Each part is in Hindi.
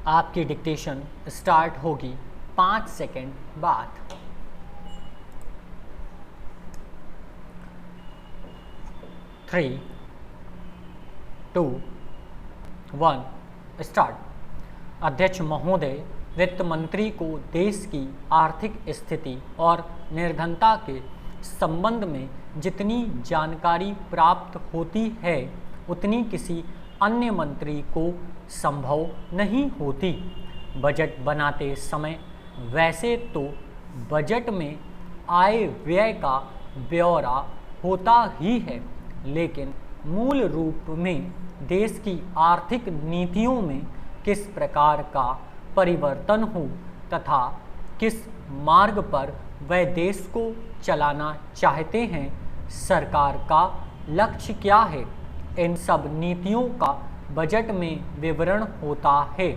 आपकी डिक्टेशन स्टार्ट होगी 5 सेकंड बाद। Three, 2, 1 start. अध्यक्ष महोदय, वित्त मंत्री को देश की आर्थिक स्थिति और निर्धनता के संबंध में जितनी जानकारी प्राप्त होती है उतनी किसी अन्य मंत्री को संभव नहीं होती। बजट बनाते समय वैसे तो बजट में आय व्यय का ब्यौरा होता ही है, लेकिन मूल रूप में देश की आर्थिक नीतियों में किस प्रकार का परिवर्तन हो तथा किस मार्ग पर वह देश को चलाना चाहते हैं, सरकार का लक्ष्य क्या है, इन सब नीतियों का बजट में विवरण होता है।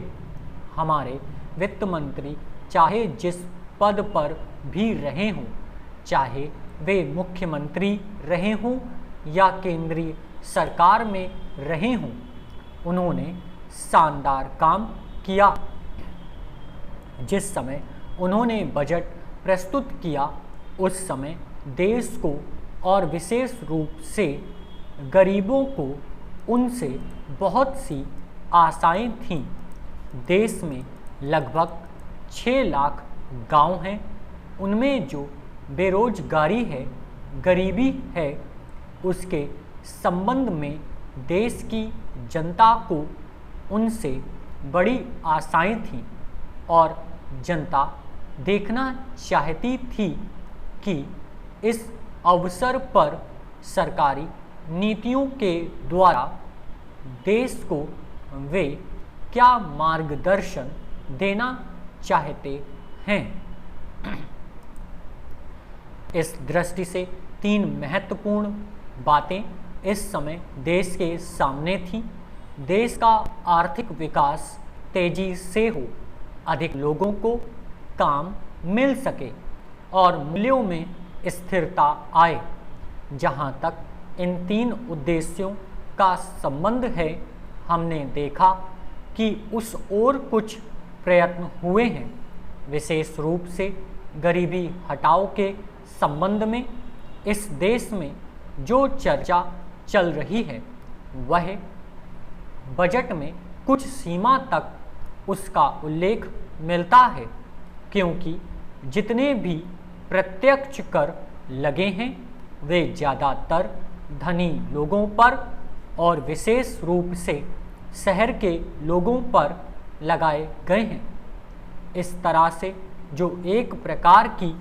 हमारे वित्त मंत्री चाहे जिस पद पर भी रहे हों, चाहे वे मुख्यमंत्री रहे हों या केंद्रीय सरकार में रहे हों, उन्होंने शानदार काम किया। जिस समय उन्होंने बजट प्रस्तुत किया उस समय देश को और विशेष रूप से गरीबों को उनसे बहुत सी आशाएं थीं। देश में लगभग 6 लाख गांव हैं, उनमें जो बेरोजगारी है, गरीबी है, उसके संबंध में देश की जनता को उनसे बड़ी आशाएं थीं और जनता देखना चाहती थी कि इस अवसर पर सरकारी नीतियों के द्वारा देश को वे क्या मार्गदर्शन देना चाहते हैं। इस दृष्टि से 3 महत्वपूर्ण बातें इस समय देश के सामने थीं। देश का आर्थिक विकास तेजी से हो, अधिक लोगों को काम मिल सके और मूल्यों में स्थिरता आए। जहां तक इन 3 उद्देश्यों का संबंध है, हमने देखा कि उस ओर कुछ प्रयत्न हुए हैं। विशेष रूप से गरीबी हटाओ के संबंध में इस देश में जो चर्चा चल रही है वह बजट में कुछ सीमा तक उसका उल्लेख मिलता है, क्योंकि जितने भी प्रत्यक्ष कर लगे हैं वे ज़्यादातर धनी लोगों पर और विशेष रूप से शहर के लोगों पर लगाए गए हैं। इस तरह से जो एक प्रकार की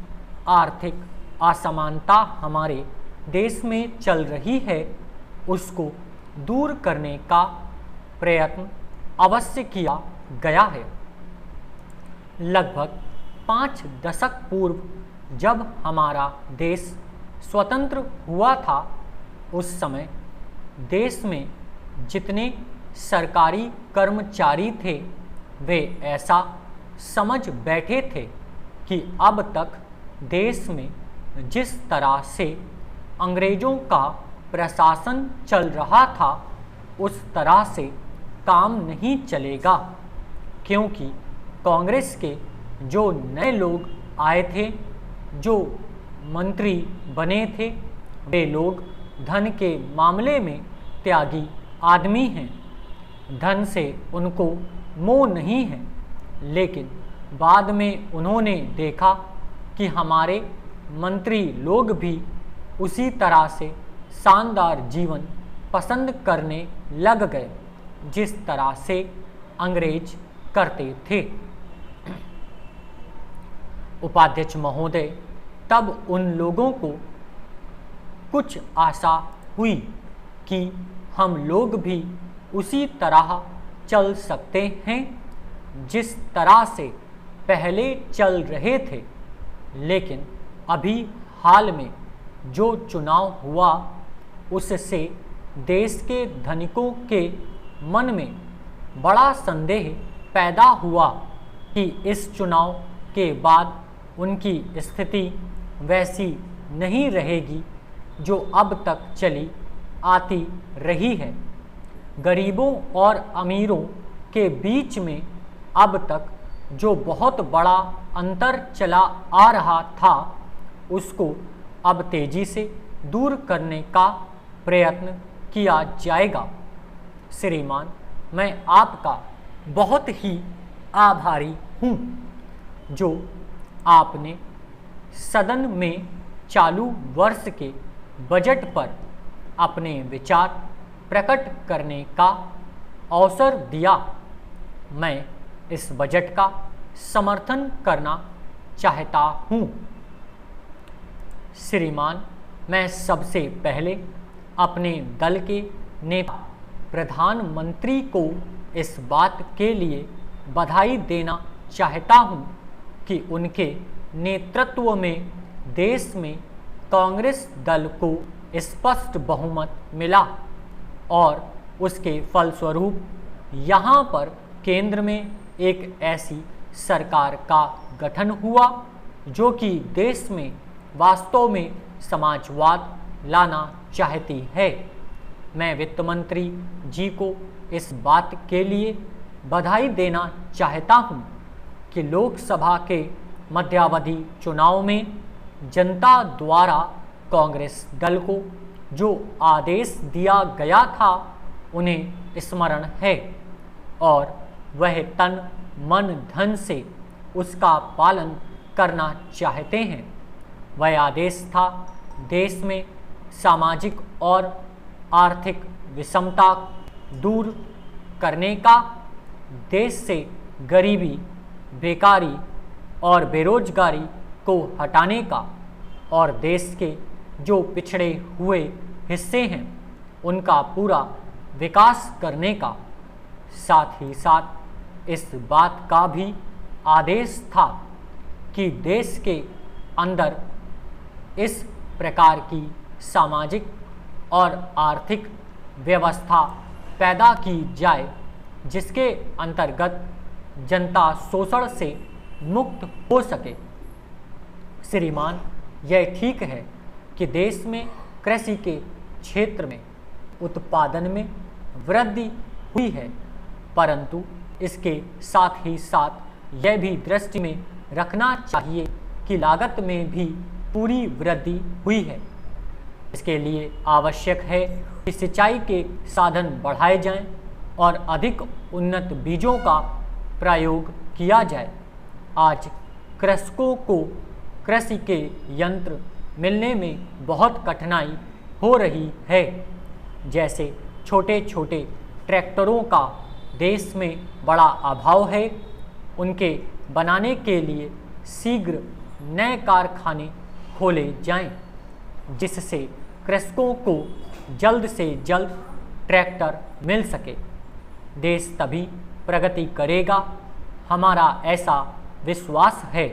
आर्थिक असमानता हमारे देश में चल रही है उसको दूर करने का प्रयत्न अवश्य किया गया है। लगभग 5 दशक पूर्व जब हमारा देश स्वतंत्र हुआ था, उस समय देश में जितने सरकारी कर्मचारी थे वे ऐसा समझ बैठे थे कि अब तक देश में जिस तरह से अंग्रेज़ों का प्रशासन चल रहा था उस तरह से काम नहीं चलेगा, क्योंकि कांग्रेस के जो नए लोग आए थे, जो मंत्री बने थे, वे लोग धन के मामले में त्यागी आदमी हैं। धन से उनको मोह नहीं है, लेकिन बाद में उन्होंने देखा कि हमारे मंत्री लोग भी उसी तरह से शानदार जीवन पसंद करने लग गए जिस तरह से अंग्रेज करते थे। उपाध्यक्ष महोदय, तब उन लोगों को कुछ आशा हुई कि हम लोग भी उसी तरह चल सकते हैं जिस तरह से पहले चल रहे थे, लेकिन अभी हाल में जो चुनाव हुआ उससे देश के धनिकों के मन में बड़ा संदेह पैदा हुआ कि इस चुनाव के बाद उनकी स्थिति वैसी नहीं रहेगी जो अब तक चली आती रही है। गरीबों और अमीरों के बीच में अब तक जो बहुत बड़ा अंतर चला आ रहा था उसको अब तेजी से दूर करने का प्रयत्न किया जाएगा। श्रीमान, मैं आपका बहुत ही आभारी हूँ जो आपने सदन में चालू वर्ष के बजट पर अपने विचार प्रकट करने का अवसर दिया। मैं इस बजट का समर्थन करना चाहता हूँ। श्रीमान, मैं सबसे पहले अपने दल के नेता प्रधानमंत्री को इस बात के लिए बधाई देना चाहता हूँ कि उनके नेतृत्व में देश में कांग्रेस दल को स्पष्ट बहुमत मिला और उसके फलस्वरूप यहाँ पर केंद्र में एक ऐसी सरकार का गठन हुआ जो कि देश में वास्तव में समाजवाद लाना चाहती है। मैं वित्त मंत्री जी को इस बात के लिए बधाई देना चाहता हूं कि लोकसभा के मध्यावधि चुनाव में जनता द्वारा कांग्रेस दल को जो आदेश दिया गया था उन्हें स्मरण है और वह तन मन धन से उसका पालन करना चाहते हैं। वह आदेश था देश में सामाजिक और आर्थिक विषमता दूर करने का, देश से गरीबी, बेकारी और बेरोजगारी को हटाने का और देश के जो पिछड़े हुए हिस्से हैं उनका पूरा विकास करने का। साथ ही साथ इस बात का भी आदेश था कि देश के अंदर इस प्रकार की सामाजिक और आर्थिक व्यवस्था पैदा की जाए जिसके अंतर्गत जनता शोषण से मुक्त हो सके। श्रीमान, यह ठीक है कि देश में कृषि के क्षेत्र में उत्पादन में वृद्धि हुई है, परंतु इसके साथ ही साथ यह भी दृष्टि में रखना चाहिए कि लागत में भी पूरी वृद्धि हुई है। इसके लिए आवश्यक है कि सिंचाई के साधन बढ़ाए जाएं और अधिक उन्नत बीजों का प्रयोग किया जाए। आज कृषकों को कृषि के यंत्र मिलने में बहुत कठिनाई हो रही है। जैसे छोटे छोटे ट्रैक्टरों का देश में बड़ा अभाव है। उनके बनाने के लिए शीघ्र नए कारखाने खोले जाएं, जिससे कृषकों को जल्द से जल्द ट्रैक्टर मिल सके। देश तभी प्रगति करेगा, हमारा ऐसा विश्वास है।